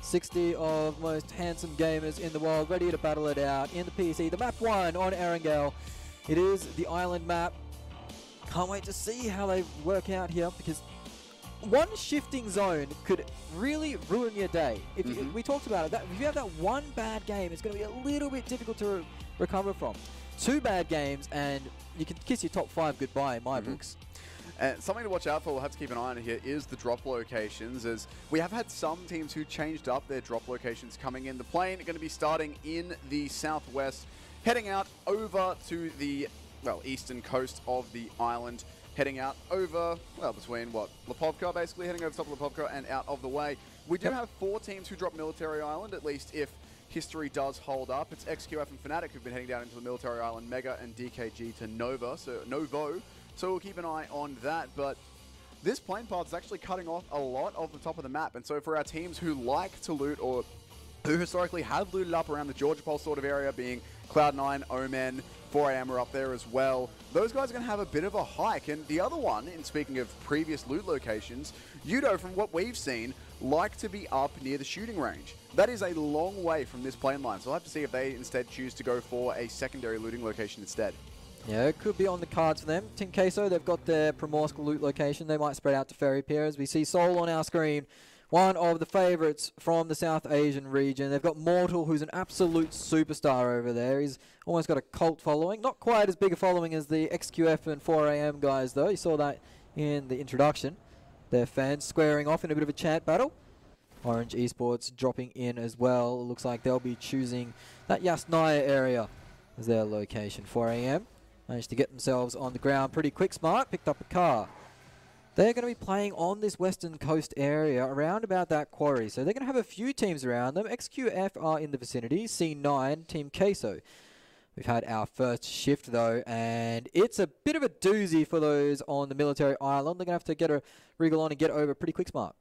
60 of most handsome gamers in the world, ready to battle it out in the PC. The map 1 on Erangel. It is the island map. Can't wait to see how they work out here, because one shifting zone could really ruin your day. If you, we talked about it, if you have that one bad game, it's going to be a little bit difficult to recover from. 2 bad games and you can kiss your top 5 goodbye in my books. And something to watch out for, we'll have to keep an eye on here, is the drop locations, as we have had some teams who changed up their drop locations coming in. The plane going to be starting in the southwest, heading out over to the, well, eastern coast of the island, heading out over, well, between, what, Pubg, basically, heading over top of Pubg and out of the way. We do have 4 teams who drop Military Island, at least if history does hold up. It's XQF and Fnatic who've been heading down into the Military Island, Mega and DKG to Novo, so we'll keep an eye on that. But this plane path is actually cutting off a lot of the top of the map, and so for our teams who like to loot, or who historically have looted up around the Georgia Pole sort of area, being Cloud9, Omen, 4AM are up there as well, those guys are going to have a bit of a hike. And the other one, in speaking of previous loot locations, Udo, from what we've seen, like to be up near the shooting range. That is a long way from this plane line, so we'll have to see if they instead choose to go for a secondary looting location instead. Yeah, it could be on the cards for them. Team Queso, they've got their Primorsk loot location. They might spread out to Ferry Pier, as we see Sol on our screen, one of the favourites from the South Asian region. They've got Mortal, who's an absolute superstar over there. He's almost got a cult following. Not quite as big a following as the XQF and 4AM guys, though. You saw that in the introduction. Their fans squaring off in a bit of a chant battle. Orange Esports dropping in as well. It looks like they'll be choosing that Yasnaya area as their location. 4AM managed to get themselves on the ground pretty quick. Smart picked up a car. They're going to be playing on this western coast area around about that quarry. So they're going to have a few teams around them. XQF are in the vicinity. C9, Team Queso. We've had our first shift though, and it's a bit of a doozy for those on the Military Island. They're going to have to get a wriggle on and get over pretty quick. Smart.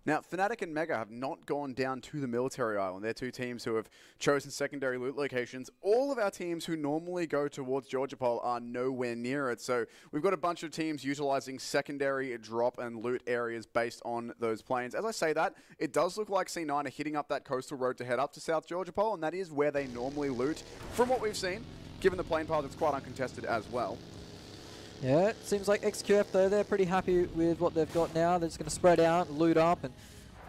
Now, Fnatic and Mega have not gone down to the Military Island. They're 2 teams who have chosen secondary loot locations. All of our teams who normally go towards Georgia Pole are nowhere near it. So we've got a bunch of teams utilizing secondary drop and loot areas based on those planes. As I say that, it does look like C9 are hitting up that coastal road to head up to South Georgia Pole, and that is where they normally loot. From what we've seen, given the plane path, it's quite uncontested as well. Yeah, it seems like XQF, though, they're pretty happy with what they've got now. They're just going to spread out, loot up, and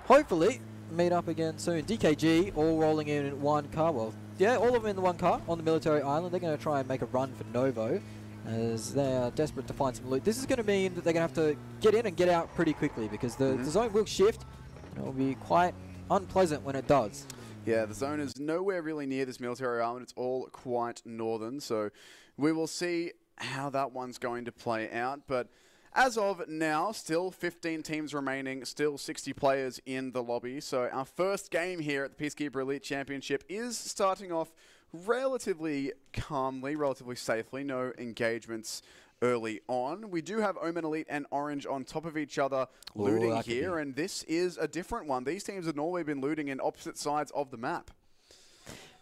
hopefully meet up again soon. DKG all rolling in one car. Well, yeah, all of them in the one car on the Military Island. They're going to try and make a run for Novo, as they are desperate to find some loot. This is going to mean that they're going to have to get in and get out pretty quickly, because the zone will shift, and it will be quite unpleasant when it does. Yeah, the zone is nowhere really near this Military Island. It's all quite northern, so we will see how that one's going to play out. But as of now, still 15 teams remaining, still 60 players in the lobby. So our first game here at the Peacekeeper Elite Championship is starting off relatively calmly, relatively safely. No engagements early on. We do have Omen Elite and Orange on top of each other looting here, and this is a different one. These teams have normally been looting in opposite sides of the map.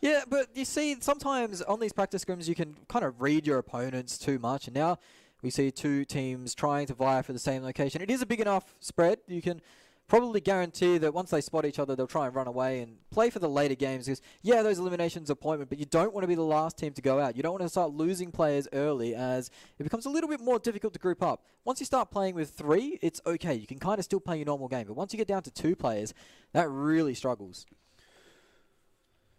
Yeah, but you see, sometimes on these practice scrims, you can kind of read your opponents too much. And now we see 2 teams trying to vie for the same location. It is a big enough spread. You can probably guarantee that once they spot each other, they'll try and run away and play for the later games. Because, yeah, those eliminations are appointment, but you don't want to be the last team to go out. You don't want to start losing players early, as it becomes a little bit more difficult to group up. Once you start playing with 3, it's okay. You can kind of still play your normal game. But once you get down to 2 players, that really struggles.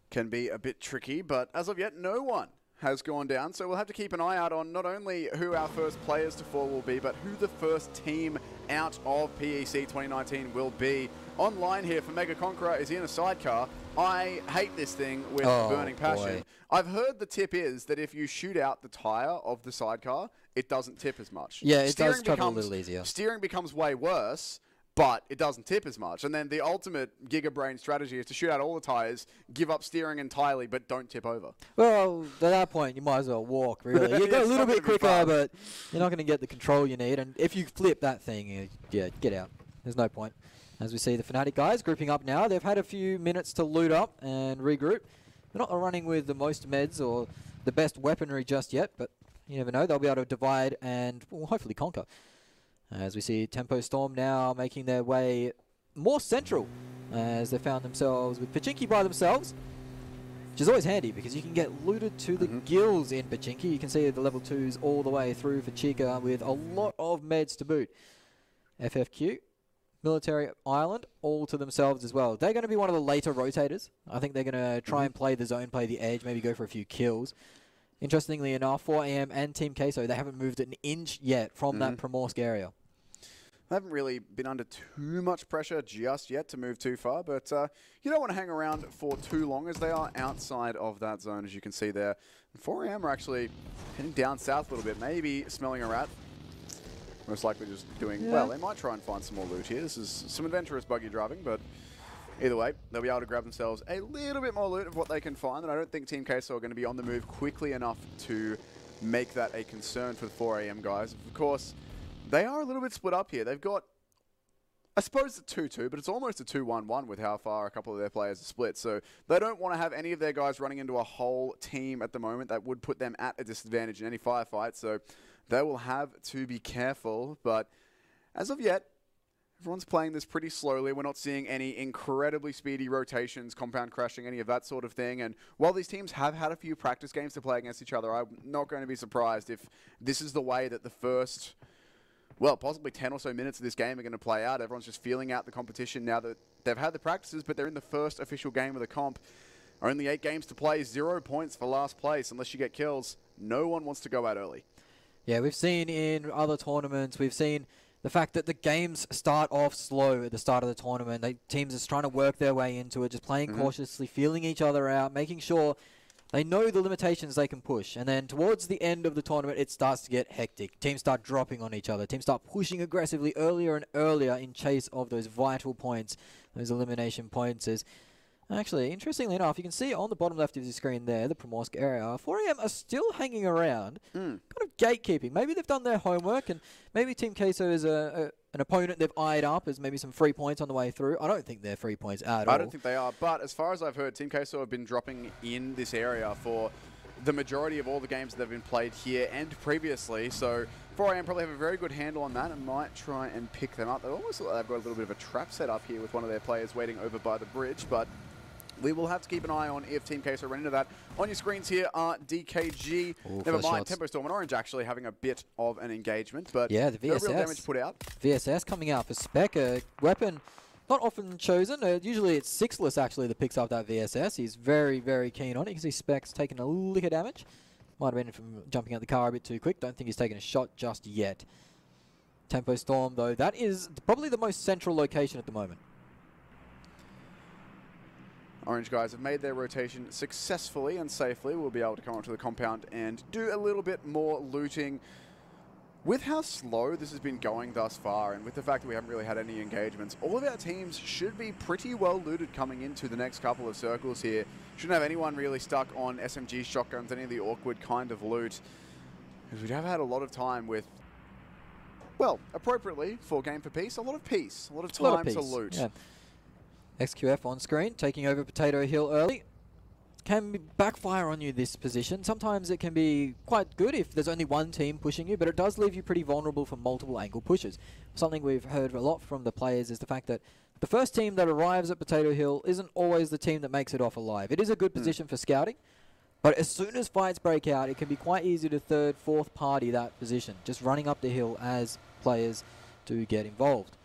Can be a bit tricky, but as of yet, no one has gone down. So we'll have to keep an eye out on not only who our first players to fall will be, but who the first team out of PEC 2019 will be. Online here for Mega Conqueror is in a sidecar. I hate this thing with burning passion. Boy. I've heard the tip is that if you shoot out the tire of the sidecar, it doesn't tip as much. Yeah, it does travel a little easier. Steering becomes way worse, but it doesn't tip as much. And then the ultimate gigabrain strategy is to shoot out all the tires, give up steering entirely, but don't tip over. Well, at that point, you might as well walk, really. You go a little bit quicker, but you're not going to get the control you need. And if you flip that thing, yeah, get out. There's no point. As we see the Fnatic guys grouping up now, they've had a few minutes to loot up and regroup. They're not running with the most meds or the best weaponry just yet, but you never know. They'll be able to divide and hopefully conquer. As we see Tempo Storm now making their way more central as they found themselves with Pachinki by themselves, which is always handy because you can get looted to the gills in Pachinki. You can see the level 2s all the way through for Chica with a lot of meds to boot. FFQ, Military Island, all to themselves as well. They're going to be one of the later rotators. I think they're going to try and play the zone, play the edge, maybe go for a few kills. Interestingly enough, 4AM and Team Queso, they haven't moved an inch yet from that Primorsk area. They haven't really been under too much pressure just yet to move too far, but you don't want to hang around for too long as they are outside of that zone, as you can see there. 4AM are actually heading down south a little bit, maybe smelling a rat. Most likely just doing, well, they might try and find some more loot here. This is some adventurous buggy driving, but either way, they'll be able to grab themselves a little bit more loot of what they can find, and I don't think Team Queso are going to be on the move quickly enough to make that a concern for the 4AM guys. Of course, they are a little bit split up here. They've got, I suppose, a 2-2, but it's almost a 2-1-1 with how far a couple of their players are split. So they don't want to have any of their guys running into a whole team at the moment. That would put them at a disadvantage in any firefight. So they will have to be careful. But as of yet, everyone's playing this pretty slowly. We're not seeing any incredibly speedy rotations, compound crashing, any of that sort of thing. And while these teams have had a few practice games to play against each other, I'm not going to be surprised if this is the way that the first, well, possibly 10 or so minutes of this game are going to play out. Everyone's just feeling out the competition now that they've had the practices, but they're in the first official game of the comp. Only 8 games to play, 0 points for last place unless you get kills. No one wants to go out early. Yeah, we've seen in other tournaments, we've seen the fact that the games start off slow at the start of the tournament. Teams are just trying to work their way into it, just playing cautiously, feeling each other out, making sure they know the limitations they can push. And then towards the end of the tournament, it starts to get hectic. Teams start dropping on each other. Teams start pushing aggressively earlier and earlier in chase of those vital points, those elimination points. Actually, interestingly enough, you can see on the bottom left of the screen there, the Primorsk area, 4AM are still hanging around, kind of gatekeeping. Maybe they've done their homework, and maybe Team Queso is an opponent they've eyed up as maybe some free points on the way through. I don't think they're free points at all. I don't think they are, but as far as I've heard, Team Queso have been dropping in this area for the majority of all the games that have been played here and previously, so 4AM probably have a very good handle on that and might try and pick them up. They almost look like they've got a little bit of a trap set up here with one of their players waiting over by the bridge, but we will have to keep an eye on if Team Queso run into that. On your screens here are DKG. Never mind, Tempo Storm and Orange actually having a bit of an engagement, but yeah, the VSS, no real damage put out. VSS coming out for Spec, a weapon not often chosen. Usually it's Sixless actually that picks up that VSS. He's very, very keen on it. You can see Spec's taking a lick of damage. Might have been from jumping out the car a bit too quick. Don't think he's taken a shot just yet. Tempo Storm, though, that is probably the most central location at the moment. Orange guys have made their rotation successfully and safely. We'll be able to come onto the compound and do a little bit more looting. With how slow this has been going thus far, and with the fact that we haven't really had any engagements, all of our teams should be pretty well looted coming into the next couple of circles here. Shouldn't have anyone really stuck on SMG shotguns, any of the awkward kind of loot. Because we have had a lot of time with, well, appropriately, for Game for Peace, a lot of peace, a lot of time to loot. Yeah. XQF on screen, taking over Potato Hill early. Can backfire on you this position. Sometimes it can be quite good if there's only one team pushing you, but it does leave you pretty vulnerable for multiple angle pushes. Something we've heard a lot from the players is the fact that the first team that arrives at Potato Hill isn't always the team that makes it off alive. It is a good position for scouting, but as soon as fights break out, it can be quite easy to third, fourth party that position, just running up the hill as players do get involved.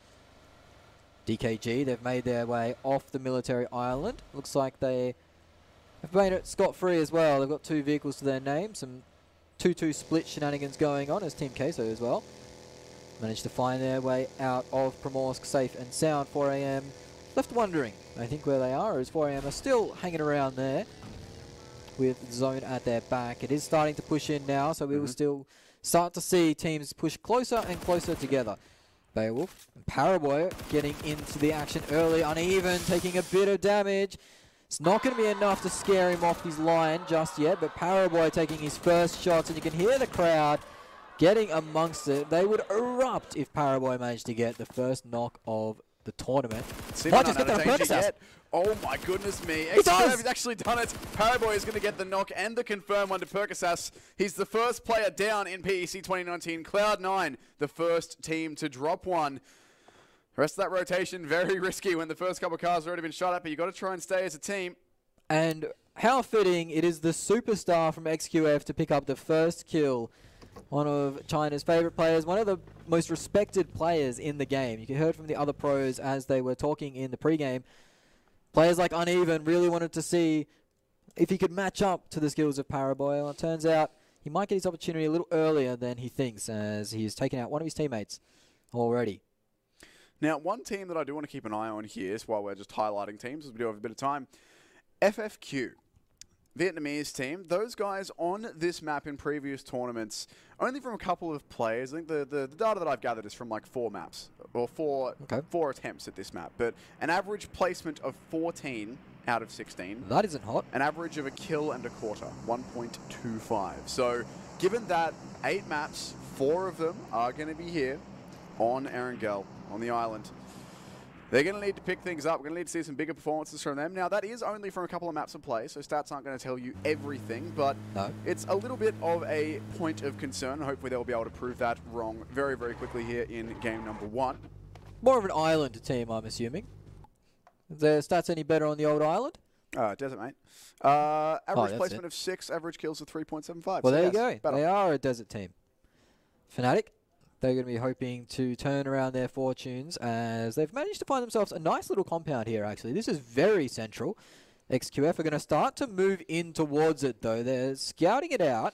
DKG, they've made their way off the military island. Looks like they have made it scot-free as well. They've got 2 vehicles to their name. Some 2-2 split shenanigans going on as Team Queso as well. Managed to find their way out of Primorsk safe and sound. 4AM left wondering, I think, where they are, as 4AM are still hanging around there with zone at their back. It is starting to push in now, so we will still start to see teams push closer and closer together. Beowulf and Paraboy getting into the action early, uneven, taking a bit of damage. It's not going to be enough to scare him off his line just yet, but Paraboy taking his first shots, and you can hear the crowd getting amongst it. They would erupt if Paraboy managed to get the first knock of the tournament. Might just get that Oh my goodness me. He's actually done it. Paraboy is going to get the knock and the confirm one to Percasas. He's the first player down in PEC 2019. Cloud9, the first team to drop one. The rest of that rotation, very risky when the first couple of cars have already been shot at, but you've got to try and stay as a team. And how fitting it is the superstar from XQF to pick up the first kill. One of China's favorite players, one of the most respected players in the game. You heard from the other pros as they were talking in the pregame. Players like Uneven really wanted to see if he could match up to the skills of Paraboy. It turns out he might get his opportunity a little earlier than he thinks, as he's taken out one of his teammates already. Now, one team that I do want to keep an eye on here, while we're just highlighting teams, as we do have a bit of time, FFQ. Vietnamese team. Those guys on this map in previous tournaments, only from a couple of players. I think the data that I've gathered is from like 4 maps, or four attempts at this map. But an average placement of 14 out of 16. That isn't hot. An average of a kill and a quarter, 1.25. So given that 8 maps, 4 of them are going to be here on Erangel, on the island. They're going to need to pick things up. We're going to need to see some bigger performances from them. Now, that is only from a couple of maps of play, so stats aren't going to tell you everything, but it's a little bit of a point of concern. Hopefully, they'll be able to prove that wrong very, very quickly here in game number 1. More of an island team, I'm assuming. Is their stats any better on the old island? Desert, mate. Average placement of 6, average kills of 3.75. Well, so there yes, you go. better. They are a desert team. Fnatic. They're going to be hoping to turn around their fortunes as they've managed to find themselves a nice little compound here, actually. This is very central. XQF are going to start to move in towards it, though. They're scouting it out.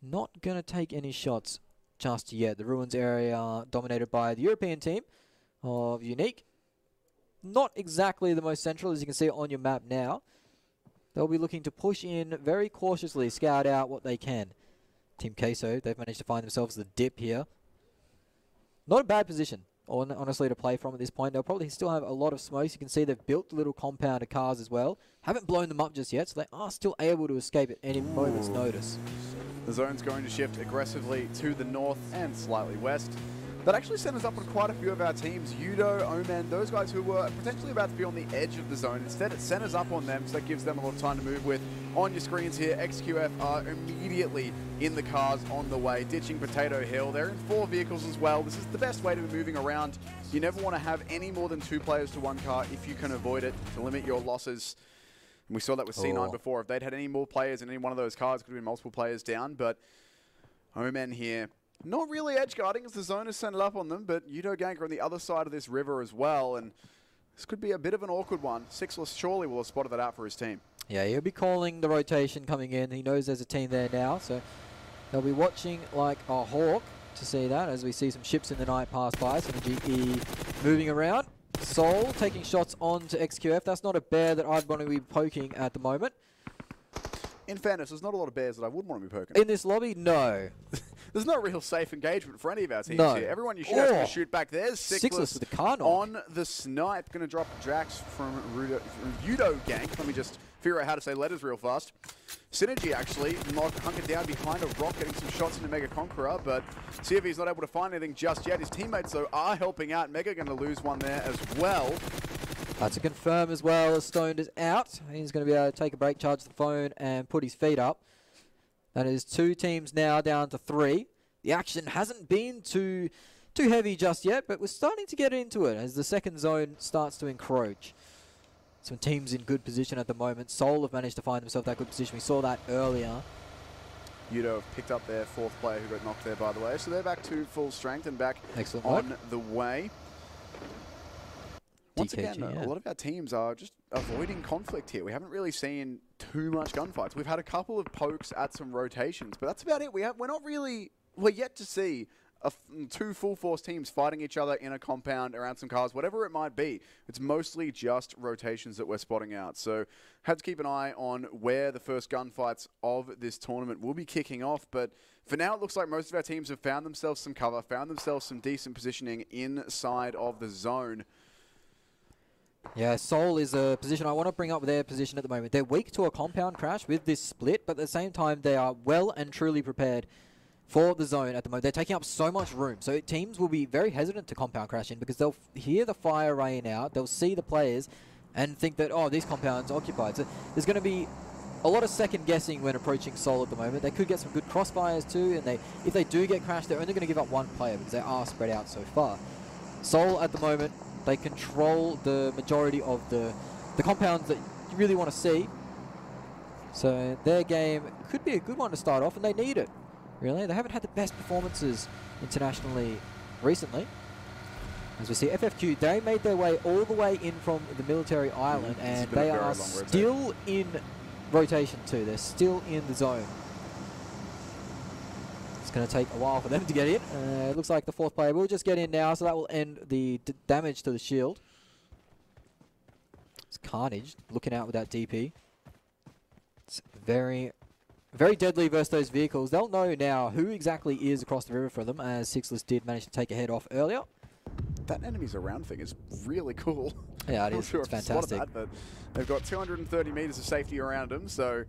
Not going to take any shots just yet. The ruins area dominated by the European team of Unique. Not exactly the most central, as you can see on your map now. They'll be looking to push in very cautiously, scout out what they can. Team Queso, they've managed to find themselves the dip here. Not a bad position, honestly, to play from at this point. They'll probably still have a lot of smokes. You can see they've built little compound of cars as well. Haven't blown them up just yet, so they are still able to escape at any moment's notice. The zone's going to shift aggressively to the north and slightly west. That actually sent us up on quite a few of our teams. Yudo, Omen, those guys who were potentially about to be on the edge of the zone. Instead, it sent us up on them, so that gives them a lot of time to move with. On your screens here, XQF are immediately in the cars on the way, ditching Potato Hill. They're in 4 vehicles as well. This is the best way to be moving around. You never want to have any more than 2 players to 1 car if you can avoid it, to limit your losses. And we saw that with C9 before. If they'd had any more players in any one of those cars, it could have been multiple players down. But Omen here, not really edge guarding as the zone is sent up on them, but Yudo Gank are on the other side of this river as well, and this could be a bit of an awkward one. Sixless surely will have spotted that out for his team. Yeah, he'll be calling the rotation coming in. He knows there's a team there now, so they'll be watching like a hawk to see that as we see some ships in the night pass by, some GE moving around. Soul taking shots on to XQF. That's not a bear that I'd want to be poking at the moment. In fairness, there's not a lot of bears that I would want to be poking. In this lobby, no. There's no real safe engagement for any of our teams here. Everyone you shoot at is going to shoot back. There's Sixless with the car knock. On the snipe. Going to drop Jax from Yudo Gank. Let me just figure out how to say letters real fast. Synergy actually hunkered down behind a rock, getting some shots into Mega Conqueror, but see if he's not able to find anything just yet. His teammates, though, are helping out. Mega going to lose one there as well. That's a confirm as well as Stoned is out. He's going to be able to take a break, charge the phone, and put his feet up. That is 2 teams now down to 3. The action hasn't been too heavy just yet, but we're starting to get into it as the second zone starts to encroach. Some teams in good position at the moment. Seoul have managed to find themselves that good position. We saw that earlier. Yudo have picked up their 4th player who got knocked there, by the way. So they're back to full strength and back on the way. Once again, a lot of our teams are just avoiding conflict here. We haven't really seen too much gunfights. We've had a couple of pokes at some rotations, but that's about it. We're yet to see 2 full force teams fighting each other in a compound around some cars, whatever it might be. It's mostly just rotations that we're spotting out. So have to keep an eye on where the first gunfights of this tournament will be kicking off. But for now, it looks like most of our teams have found themselves some cover, found themselves some decent positioning inside of the zone. Yeah, Seoul is a position I want to bring up their position at the moment. They're weak to a compound crash with this split, but at the same time, they are well and truly prepared for the zone at the moment. They're taking up so much room, so teams will be very hesitant to compound crash in because they'll hear the fire rain out, they'll see the players, and think that, oh, this compound's occupied. So there's going to be a lot of second guessing when approaching Seoul at the moment. They could get some good crossfires too, and if they do get crashed, they're only going to give up 1 player because they are spread out so far. Seoul at the moment, they control the majority of the compounds that you really want to see. So their game could be a good one to start off, and they need it, really. They haven't had the best performances internationally recently. As we see, FFQ, they made their way all the way in from the military island, and they are still in rotation too. They're still in the zone. It's going to take a while for them to get in. It looks like the fourth player will just get in now, so that will end the damage to the shield. It's Carnage looking out with that DP. It's very, very deadly versus those vehicles. They'll know now who exactly is across the river for them, as Sixless did manage to take a head off earlier. That enemies around thing is really cool. Yeah, it is. Sure it's fantastic. That, but they've got 230 meters of safety around them, so...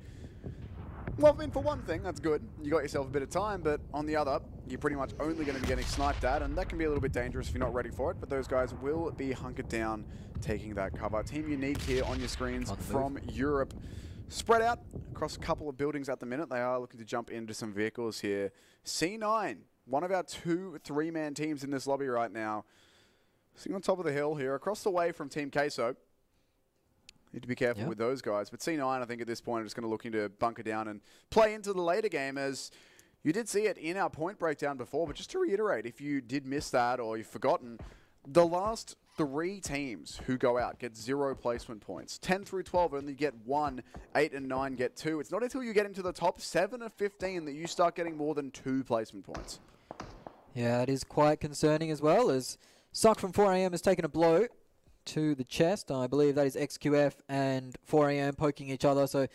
Well, I mean, for one thing, that's good. You got yourself a bit of time, but on the other, you're pretty much only going to be getting sniped at, and that can be a little bit dangerous if you're not ready for it, but those guys will be hunkered down, taking that cover. Team Unique here on your screens from Europe. Spread out across a couple of buildings at the minute. They are looking to jump into some vehicles here. C9, one of our 2 3-man teams in this lobby right now. Sitting on top of the hill here, across the way from Team Queso. Need to be careful with those guys. But C9, I think at this point, are just going to look to bunker down and play into the later game, as you did see it in our point breakdown before. But just to reiterate, if you did miss that or you've forgotten, the last 3 teams who go out get 0 placement points. 10 through 12 only get 1, 8 and 9 get 2. It's not until you get into the top 7 of 15 that you start getting more than 2 placement points. Yeah, it is quite concerning as well, as Suck from 4am has taken a blow to the chest. I believe that is XQF and 4am poking each other. So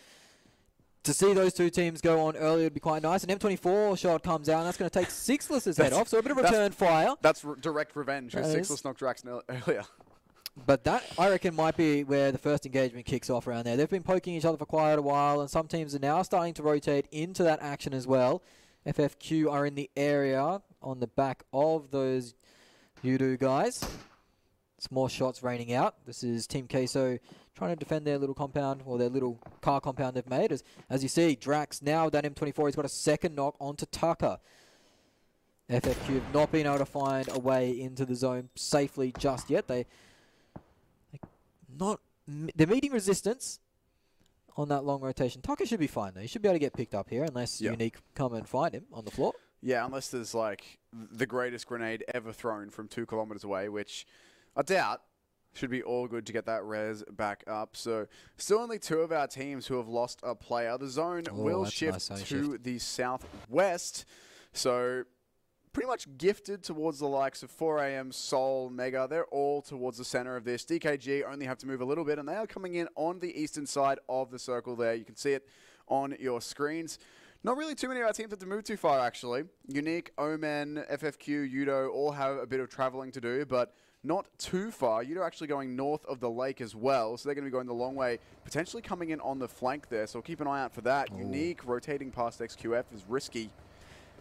to see those 2 teams go on early would be quite nice. An M24 shot comes out, and that's going to take Sixless's head off. So a bit of return fire. That's direct revenge. Sixless knocked Drax earlier. But that, I reckon, might be where the first engagement kicks off around there. They've been poking each other for quite a while, and some teams are now starting to rotate into that action as well. FFQ are in the area on the back of those Yudu guys. It's more shots raining out. This is Team Queso trying to defend their little compound, or their little car compound they've made. As you see, Drax now with that M24, he's got a second knock onto Tucker. FFQ have not been able to find a way into the zone safely just yet. They're meeting resistance on that long rotation. Tucker should be fine though. He should be able to get picked up here unless Unique come and find him on the floor. Yeah, unless there's like the greatest grenade ever thrown from 2 kilometers away, which I doubt. Should be all good to get that res back up. So still only 2 of our teams who have lost a player. The zone will shift to the southwest. So pretty much gifted towards the likes of 4am, Seoul, Mega. They're all towards the center of this. DKG only have to move a little bit, and they are coming in on the eastern side of the circle there. You can see it on your screens. Not really too many of our teams have to move too far, actually. Unique, Omen, FFQ, Yudo all have a bit of traveling to do, but not too far. Yudo actually going north of the lake as well, so they're going to be going the long way, potentially coming in on the flank there, so keep an eye out for that. Unique rotating past XQF is risky.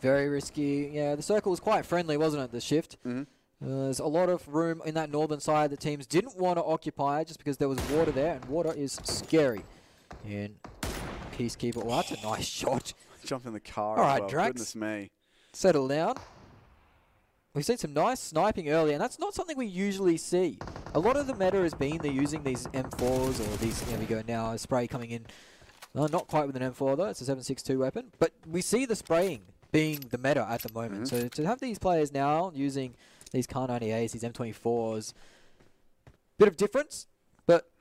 Very risky. Yeah, the circle was quite friendly, wasn't it, the shift? There's a lot of room in that northern side that teams didn't want to occupy just because there was water there, and water is scary. And Peacekeeper, well, that's a nice shot. Jumped in the car. All right, Drax. Goodness me. Settle down. We've seen some nice sniping earlier, and that's not something we usually see. A lot of the meta has been they're using these M4s or these, there we go now, a spray coming in. Not quite with an M4 though, it's a 7.62 weapon. But we see the spraying being the meta at the moment. So to have these players now using these Kar 98s, these M24s, bit of difference, but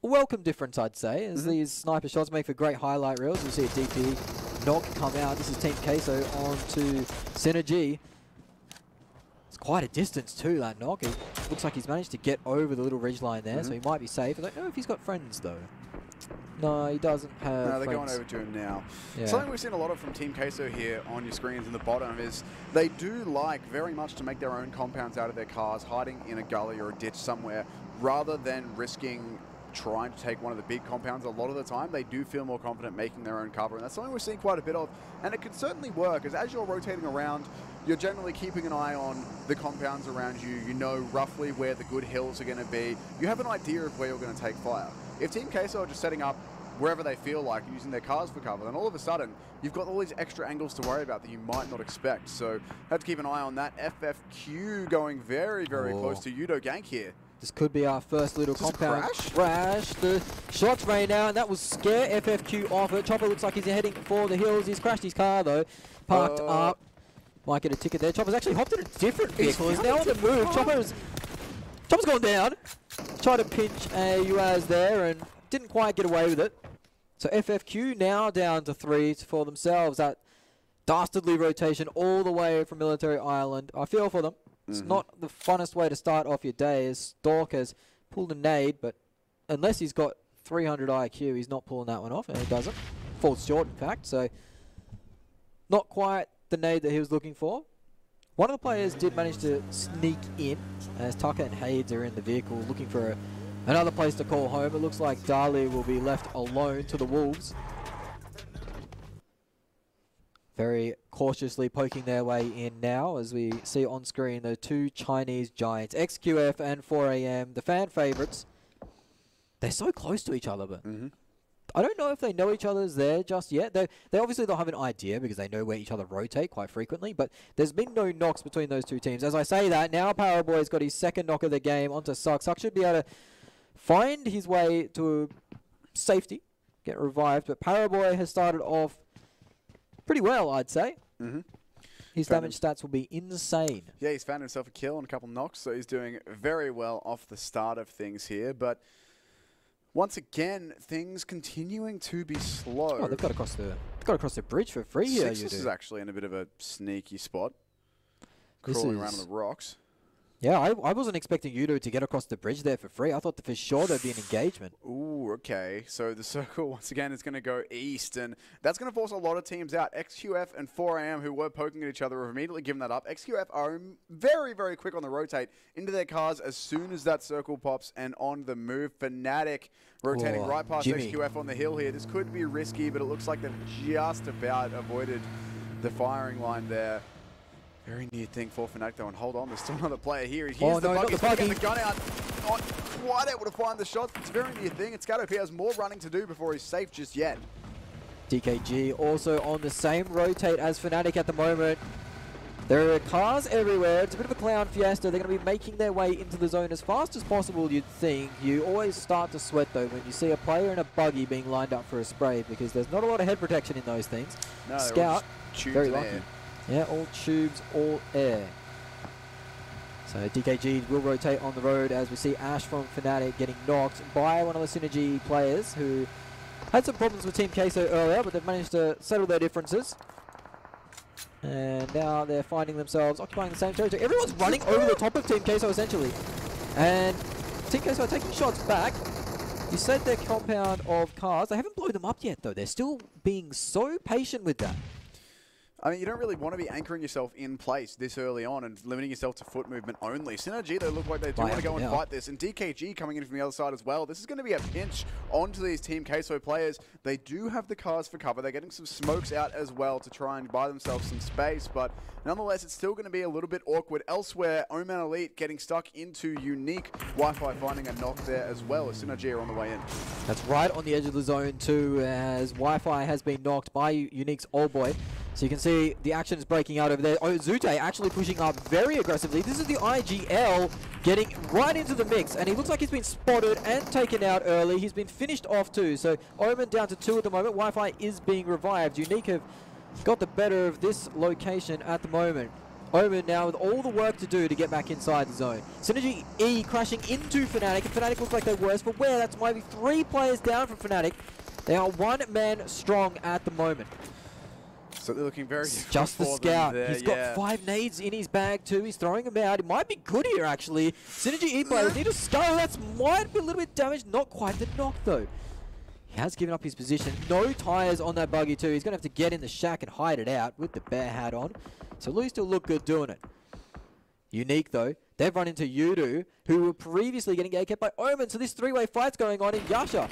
a welcome difference I'd say, as these sniper shots make for great highlight reels. You'll see a DP knock come out. This is Team Queso on to Synergy. It's quite a distance too, that knock. It looks like he's managed to get over the little ridge line there, so he might be safe. I don't know if he's got friends though. No, he doesn't have No, they're friends. going over to him now. Yeah. Something we've seen a lot of from Team Queso here on your screens in the bottom is they do like very much to make their own compounds out of their cars, hiding in a gully or a ditch somewhere, rather than risking trying to take one of the big compounds. A lot of the time, they do feel more confident making their own cover, and that's something we're seeing quite a bit of, and it can certainly work, as you're rotating around, you're generally keeping an eye on the compounds around you. You know roughly where the good hills are going to be. You have an idea of where you're going to take fire. If Team Queso are just setting up wherever they feel like, using their cars for cover. Then all of a sudden, you've got all these extra angles to worry about that you might not expect. So have to keep an eye on that. FFQ going very, very close to Yudo gank here. This could be our first little compound crash. The shots rain out, and that will scare FFQ off it. Chopper looks like he's heading for the hills. He's crashed his car, though. Parked up. Might get a ticket there. Chopper's actually hopped in a different vehicle. He's now on the move. Chopper's gone down. Tried to pinch a UAZ there and didn't quite get away with it. So FFQ now down to 3 for themselves. That dastardly rotation all the way from Military Island. I feel for them. It's not the funnest way to start off your day, as Stork has pulled a nade, but unless he's got 300 IQ, he's not pulling that one off, and he doesn't. Falls short, in fact, so not quite the nade that he was looking for. One of the players did manage to sneak in, as Tucker and Hades are in the vehicle looking for another place to call home. It looks like Dali will be left alone to the Wolves. Very cautiously poking their way in now, as we see on screen the two Chinese giants, XQF and 4AM, the fan favorites. They're so close to each other, but I don't know if they know each other's there just yet. They obviously don't have an idea because they know where each other rotate quite frequently, but there's been no knocks between those two teams. As I say that, now Paraboy's got his second knock of the game onto Suck. Suck should be able to find his way to safety, get revived, but Paraboy has started off pretty well, I'd say. His damage stats will be insane. Yeah, he's found himself a kill and a couple knocks, so he's doing very well off the start of things here. But once again, things continuing to be slow. Oh, they've got across the bridge for free here. Sixus is actually in a bit of a sneaky spot, crawling around on the rocks. Yeah, I wasn't expecting Yudo to get across the bridge there for free. I thought that for sure there'd be an engagement. Ooh, okay. So the circle, once again, is going to go east, and that's going to force a lot of teams out. XQF and 4AM, who were poking at each other, have immediately given that up. XQF are very, very quick on the rotate into their cars as soon as that circle pops, and on the move. Fnatic rotating right past XQF on the hill here. This could be risky, but it looks like they've just about avoided the firing line there. Very near thing for Fnatic though, and hold on, there's still another player here. Here's the bug. He's going to get the gun out. Not quite able to find the shots. It's a very near thing. And Scatop has more running to do before he's safe just yet. DKG also on the same rotate as Fnatic at the moment. There are cars everywhere. It's a bit of a clown fiesta. They're going to be making their way into the zone as fast as possible, you'd think. You always start to sweat, though, when you see a player in a buggy being lined up for a spray, because there's not a lot of head protection in those things. No, Scout, very lucky. Air. Yeah, all tubes, all air. So DKG will rotate on the road as we see Ash from Fnatic getting knocked by one of the Synergy players who had some problems with Team Queso earlier, but they've managed to settle their differences. And now they're finding themselves occupying the same territory. Everyone's running over the top of Team Queso, essentially. And Team Queso are taking shots back. You said their compound of cars. They haven't blown them up yet, though. They're still being so patient with that. I mean, you don't really want to be anchoring yourself in place this early on and limiting yourself to foot movement only. Synergy, they look like they do want to go and fight this. And DKG coming in from the other side as well. This is going to be a pinch onto these Team Queso players. They do have the cars for cover. They're getting some smokes out as well to try and buy themselves some space. But nonetheless, it's still going to be a little bit awkward. Elsewhere, Oman Elite getting stuck into Unique. Wi-Fi finding a knock there as well as Synergy are on the way in. That's right on the edge of the zone too, as Wi-Fi has been knocked by Unique's old boy. So you can see the action is breaking out over there. Oh, Zute actually pushing up very aggressively. This is the IGL getting right into the mix, and he looks like he's been spotted and taken out early. He's been finished off too. So Omen down to 2 at the moment. Wi-Fi is being revived. Unique have got the better of this location at the moment. Omen now with all the work to do to get back inside the zone. Synergy E crashing into Fnatic, and Fnatic looks like they're worse for wear. That's maybe 3 players down from Fnatic. They are 1 man strong at the moment. So they're looking very just the scout. He's got 5 nades in his bag too. He's throwing them out. It might be good here actually. Synergy E players need a skull. That might be a little bit damaged. Not quite the knock though. He has given up his position. No tires on that buggy too. He's going to have to get in the shack and hide it out with the bear hat on. So Louis still look good doing it. Unique though. They've run into Yudu, who were previously getting kept by Omen. So this 3-way fight's going on, and Yasha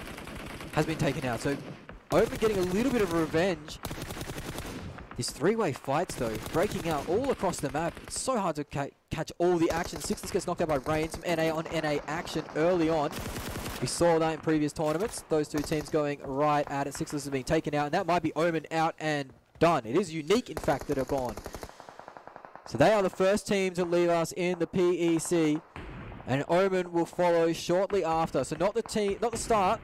has been taken out. So Omen getting a little bit of revenge. These 3-way fights, though, breaking out all across the map. It's so hard to catch all the action. Sixtus gets knocked out by Rain. Some NA on NA action early on. We saw that in previous tournaments. Those two teams going right at it. Sixless has been taken out, and that might be Omen out and done. It is Unique, in fact, that are gone. So they are the first team to leave us in the PEC, and Omen will follow shortly after. So not the start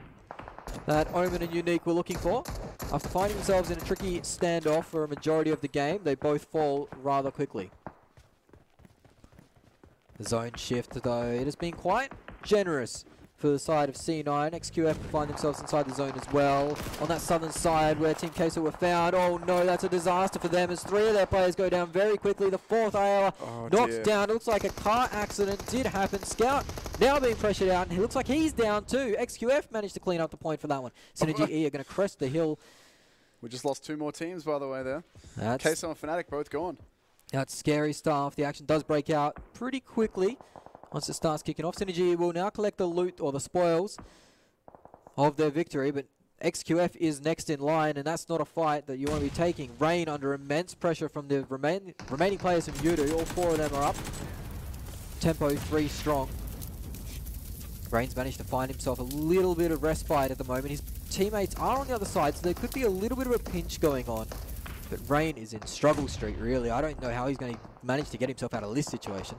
that Omen and Unique were looking for. After finding themselves in a tricky standoff for a majority of the game, they both fall rather quickly. The zone shift, though, it has been quite generous for the side of C9. XQF find themselves inside the zone as well. On that southern side where Team Queso were found. Oh no, that's a disaster for them as 3 of their players go down very quickly. The 4th AR knocked down. It looks like a car accident did happen. Scout now being pressured out, and it looks like he's down too. XQF managed to clean up the point for that one. Synergy E are going to crest the hill. We just lost 2 more teams, by the way, there. That's Queso and Fnatic both gone. That's scary stuff. The action does break out pretty quickly once it starts kicking off. Synergy will now collect the loot or the spoils of their victory, but XQF is next in line, and that's not a fight that you want to be taking. Rain under immense pressure from the remaining players from Yudu. All 4 of them are up. Tempo 3 strong. Rain's managed to find himself a little bit of respite at the moment. His teammates are on the other side, so there could be a little bit of a pinch going on. But Rain is in struggle street, really. I don't know how he's going to manage to get himself out of this situation.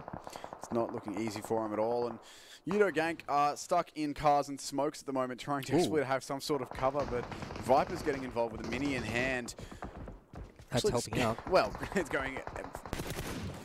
It's not looking easy for him at all. And Yudo Gank are stuck in cars and smokes at the moment, trying to have some sort of cover. But Viper's getting involved with a mini in hand. That's helping out. Well, it's going...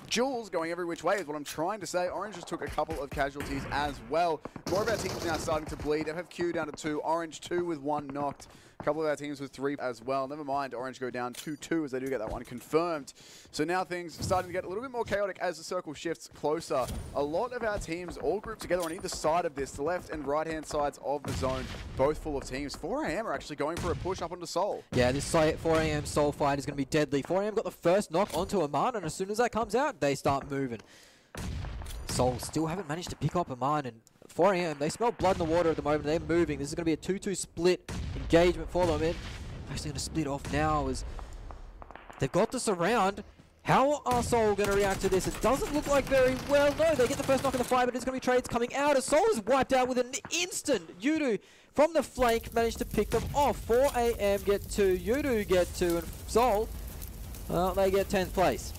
Jules going every which way is what I'm trying to say. Orange just took a couple of casualties as well. More of our teams now starting to bleed. FFQ down to 2. Orange 2 with 1 knocked. A couple of our teams with 3 as well. Never mind, Orange go down 2-2 as they do get that one confirmed. So now things are starting to get a little bit more chaotic as the circle shifts closer. A lot of our teams all grouped together on either side of this, the left and right-hand sides of the zone, both full of teams. 4AM are actually going for a push up onto Seoul. Yeah, this 4AM Seoul fight is going to be deadly. 4AM got the first knock onto Aman, and as soon as that comes out, they start moving. Seoul still haven't managed to pick up Aman, and 4AM, they smell blood in the water at the moment. They're moving. This is going to be a 2-2 split engagement for them. Actually going to split off now as they've got this around. How are Seoul going to react to this? It doesn't look like very well. No, they get the first knock in the fight, but it's going to be trades coming out as Seoul is wiped out with an instant. Yudu from the flank managed to pick them off. 4AM get 2, Yudu get 2, and Seoul, well, they get 10th place.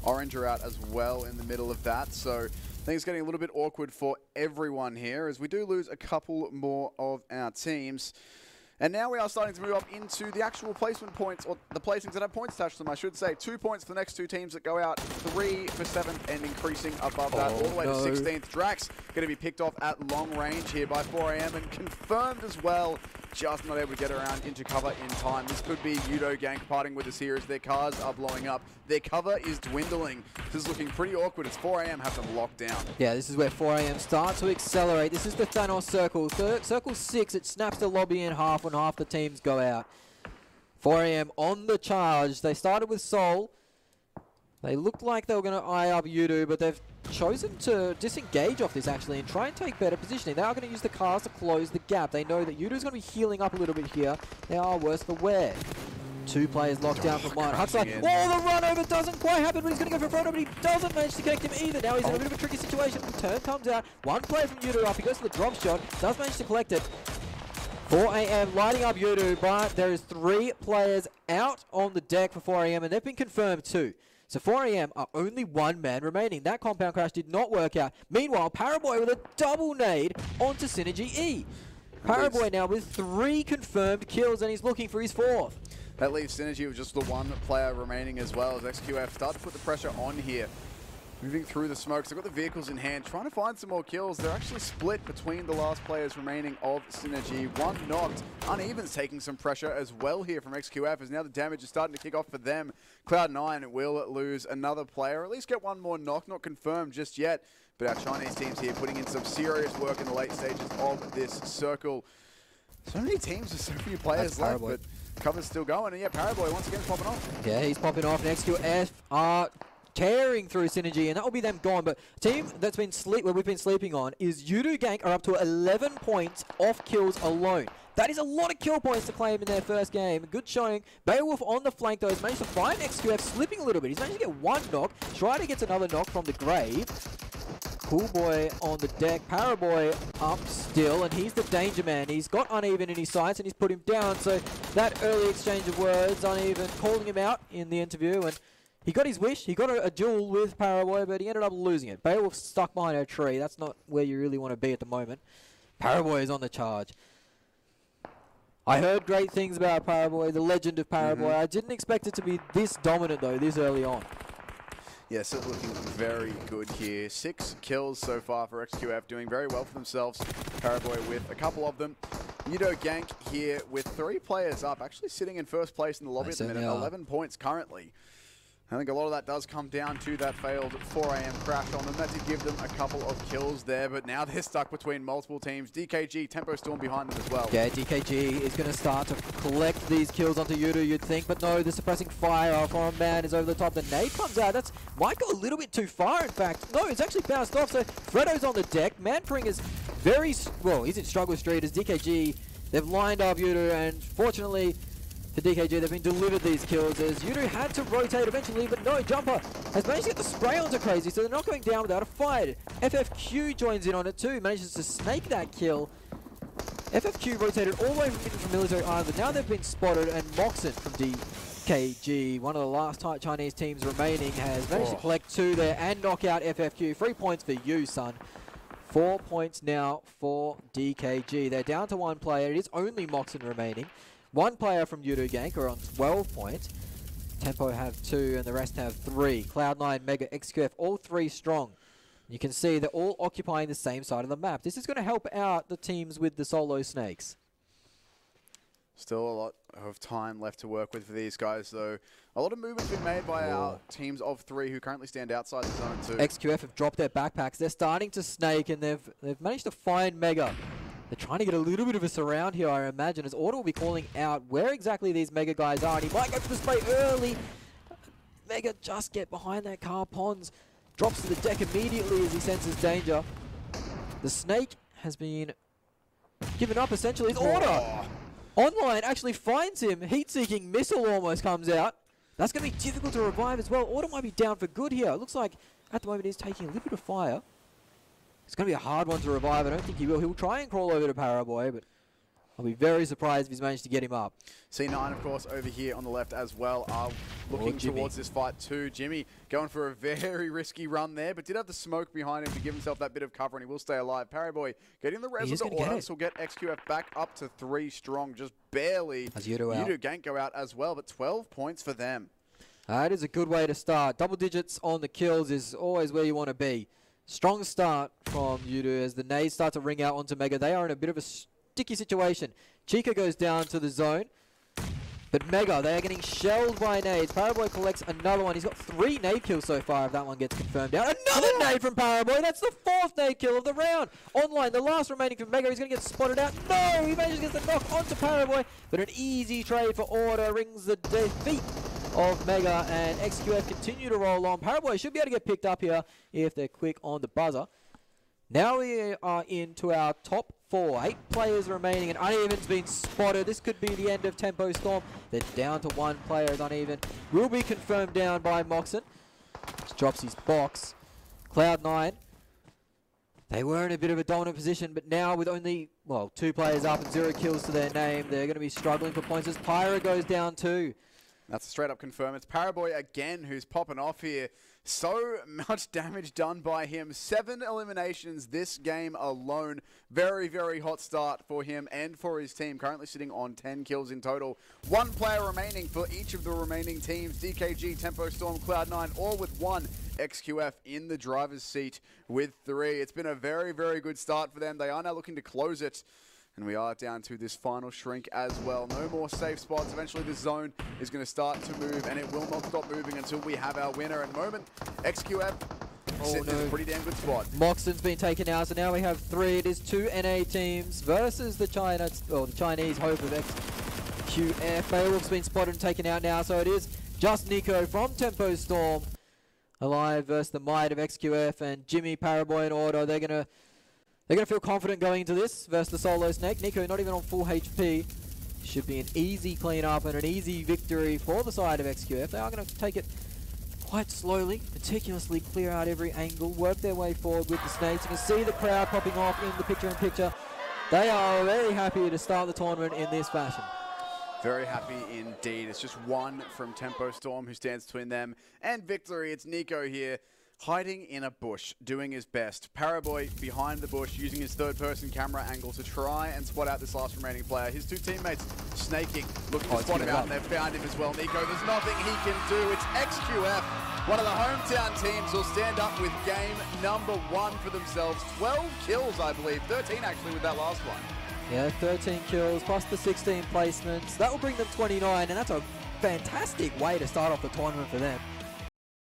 Orange are out as well in the middle of that, so things getting a little bit awkward for everyone here as we do lose a couple more of our teams. And now we are starting to move up into the actual placement points, or the placings that have points attached to them, I should say. 2 points for the next 2 teams that go out, 3 for 7th, and increasing above that all the way to 16th. Drax going to be picked off at long range here by 4AM and confirmed as well. Just not able to get around into cover in time. This could be Yudo Gank parting with us here as their cars are blowing up. Their cover is dwindling. This is looking pretty awkward as 4AM have them locked down. Yeah, this is where 4AM start to accelerate. This is the Thanos circle. Circle 6, it snaps the lobby in half when half the teams go out. 4AM on the charge. They started with Seoul. They looked like they were going to eye up Yudu, but they've chosen to disengage off this actually and try and take better positioning. They are going to use the cars to close the gap. They know that Yudu's going to be healing up a little bit here. They are worse for wear. 2 players locked down from one. Huxley, the run over doesn't quite happen, but he's going to go for a front, but he doesn't manage to connect him either. Now he's in a bit of a tricky situation. The turn comes out. 1 player from Yudu up. He goes for the drop shot. Does manage to collect it. 4AM lighting up Yudu, but there is 3 players out on the deck for 4AM, and they've been confirmed too. So 4AM are only 1 man remaining. That compound crash did not work out. Meanwhile, Paraboy with a double nade onto Synergy E. Paraboy now with 3 confirmed kills, and he's looking for his 4th. That leaves Synergy with just the 1 player remaining as well as XQF start to put the pressure on here. Moving through the smokes, they've got the vehicles in hand, trying to find some more kills. They're actually split between the last players remaining of Synergy. 1 knocked. Uneven's taking some pressure as well here from XQF, as now the damage is starting to kick off for them. Cloud9 will lose another player, or at least get 1 more knock, not confirmed just yet. But our Chinese teams here putting in some serious work in the late stages of this circle. So many teams with so few players left, but cover's still going. And yeah, Paraboy once again popping off. Yeah, he's popping off. And XQF are tearing through Synergy, and that will be them gone. But team that's been where we've been sleeping on is Yudu Gank are up to 11 points off kills alone. That is a lot of kill points to claim in their first game. Good showing. Beowulf on the flank though has managed to find XQF slipping a little bit. He's managed to get 1 knock. Strider gets another knock from the grave. Pool Boy on the deck. Paraboy up still, and he's the danger man. He's got Uneven in his sights, and he's put him down. So that early exchange of words, Uneven calling him out in the interview, and he got his wish. He got a duel with Paraboy, but he ended up losing it. Beowulf stuck behind a tree. That's not where you really want to be at the moment. Paraboy is on the charge. I heard great things about Paraboy, the legend of Paraboy. I didn't expect it to be this dominant, though, this early on. Yes, it's looking very good here. 6 kills so far for XQF, doing very well for themselves. Paraboy with a couple of them. Yudo Gank here with 3 players up, actually sitting in first place in the lobby at the minute, 11 points currently. I think a lot of that does come down to that failed 4 AM crash on them. That did give them a couple of kills there, but now they're stuck between multiple teams. DKG, Tempo Storm behind them as well. Yeah, DKG is going to start to collect these kills onto Yudo, you'd think, but no, the suppressing fire from Man is over the top. The nade comes out. That's might go a little bit too far, in fact. No, it's actually bounced off, so Fredo's on the deck. Manpring is very, well, he's in struggle street as DKG. They've lined up Yudo, and fortunately, for DKG, they've been delivered these kills as Yudo had to rotate eventually, but no, Jumper has managed to get the spray onto Crazy, so they're not going down without a fight. FFQ joins in on it too, manages to snake that kill. FFQ rotated all the way from Military Island, but now they've been spotted, and Moxon from DKG, one of the last Chinese teams remaining, has managed to collect 2 there and knock out FFQ. 3 points for you, son. 4 points now for DKG. They're down to 1 player. It is only Moxon remaining. 1 player from Yudo Gank are on 12 points. Tempo have 2 and the rest have 3. Cloud9, Mega, XQF, all 3 strong. You can see they're all occupying the same side of the map. This is going to help out the teams with the solo snakes. Still a lot of time left to work with for these guys, though. A lot of movement been made by our teams of 3 who currently stand outside the zone too. XQF have dropped their backpacks. They're starting to snake, and they've managed to find Mega. They're trying to get a little bit of a surround here, I imagine, as Order will be calling out where exactly these Mega guys are, and he might go for the spray early. Mega just get behind that car. Pons drops to the deck immediately as he senses danger. The snake has been given up, essentially. It's Order! Online actually finds him. Heat-seeking missile almost comes out. That's going to be difficult to revive as well. Order might be down for good here. It looks like at the moment he's taking a little bit of fire. It's going to be a hard one to revive. I don't think he will. He'll try and crawl over to Paraboy, but I'll be very surprised if he's managed to get him up. C9, of course, over here on the left as well, are looking towards this fight too. Jimmy going for a very risky run there, but did have the smoke behind him to give himself that bit of cover, and he will stay alive. Paraboy getting the res of the Order, so will get XQF back up to 3 strong, just barely. As Yudo Gank go out as well, but 12 points for them. That is a good way to start. Double digits on the kills is always where you want to be. Strong start from Yudo as the nades start to ring out onto Mega. They are in a bit of a sticky situation. Chica goes down to the zone, but Mega, they are getting shelled by nades. Paraboy collects another one. He's got 3 nade kills so far if that one gets confirmed out. Another nade from Paraboy. That's the 4th nade kill of the round. Online, the last remaining from Mega. He's going to get spotted out. No, he manages to get the knock onto Paraboy, but an easy trade for Order rings the defeat of Mega, and XQF continue to roll on. Paraboy should be able to get picked up here if they're quick on the buzzer. Now we are into our top 4. 8 players remaining, and Uneven's been spotted. This could be the end of Tempo Storm. They're down to 1 player as Uneven will be confirmed down by Moxon. Just drops his box. Cloud9, they were in a bit of a dominant position, but now with only, well, 2 players up and 0 kills to their name, they're going to be struggling for points as Pyra goes down too. That's a straight up confirm. It's Paraboy again who's popping off here. So much damage done by him. 7 eliminations this game alone. Very, very hot start for him and for his team. Currently sitting on 10 kills in total. 1 player remaining for each of the remaining teams. DKG, Tempo Storm, Cloud9, all with 1. XQF in the driver's seat with 3. It's been a very, very good start for them. They are now looking to close it. And we are down to this final shrink as well. No more safe spots. Eventually the zone is going to start to move, and it will not stop moving until we have our winner. At the moment, XQF sitting in a pretty damn good spot. Moxon's been taken out, so now we have 3. It is 2 NA teams versus the Chinese hope of XQF. Beowulf's been spotted and taken out now, so it is just Nico from Tempo Storm alive versus the might of XQF, and Jimmy, Paraboy, and Order. They're going to feel confident going into this versus the solo snake. Nico not even on full HP. Should be an easy clean up and an easy victory for the side of XQF. They are going to take it quite slowly, meticulously clear out every angle, work their way forward with the Snakes. You can see the crowd popping off in the picture-in-picture. They are very happy to start the tournament in this fashion. Very happy indeed. It's just one from Tempo Storm who stands between them and victory. It's Nico here, hiding in a bush, doing his best. Paraboy behind the bush, using his third-person camera angle to try and spot out this last remaining player. His two teammates snaking, looking to spot him out, and they've found him as well. Nico, there's nothing he can do. It's XQF. One of the hometown teams will stand up with game number 1 for themselves. 12 kills, I believe. 13 actually with that last one. Yeah, 13 kills plus the 16 placements. That will bring them 29, and that's a fantastic way to start off the tournament for them.